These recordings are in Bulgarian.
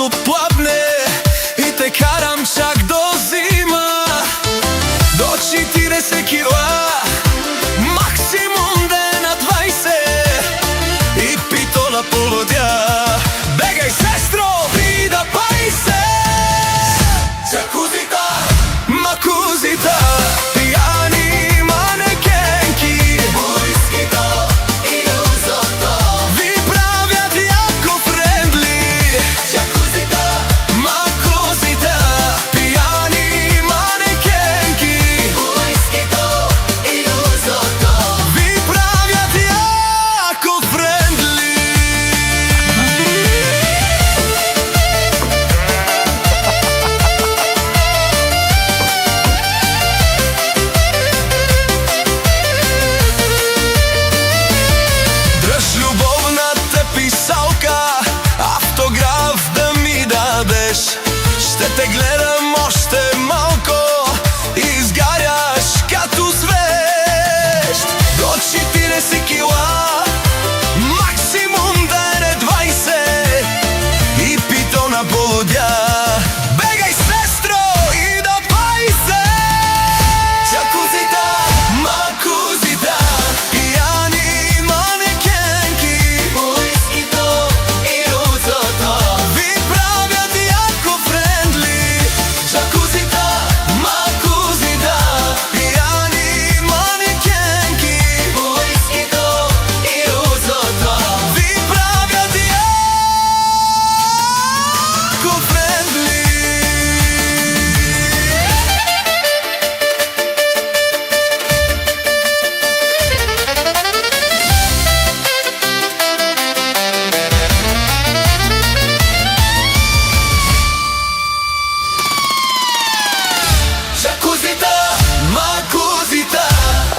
гласот плавне и те карам чак до зима. До 40 кила, максимум на 20 и питола полудја. Бегај, сестро, и да пај се. Джакузита, макузита, пијани манекенки, бујскито и узото ви правят јако френдли. Джакузита, макузита, пијани манекенки, бујскито и узото ви правят јако френдли. Любовната писалка, автограф да ми дадеш. Ще те гледам още малко и изгаряш като свещ. До 40 кила, максимум да е 20 и питона полудја. Бегай, сестро, и да пај се. Джакузита, макузита, пијани манекенки, бујскито и узото ви правят јако френдли. Джакузита, макузита, пијани манекенки, бујскито и узото ви правят јако френдли. Джакузита, макузита,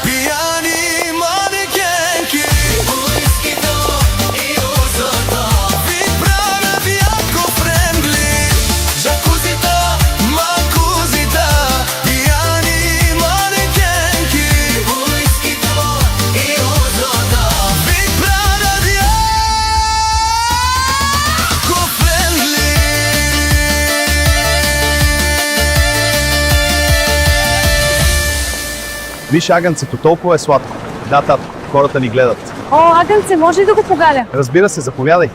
пијани манекенки, бујскито и узото ви правят јако френдли. Джакузита, макузита, пијани манекенки, бујскито и узото ви правят јако френдли. Виж агънцето, толкова е сладко. Да, татко, хората ни гледат. О, агънце, може ли да го погаля? Разбира се, заповядай.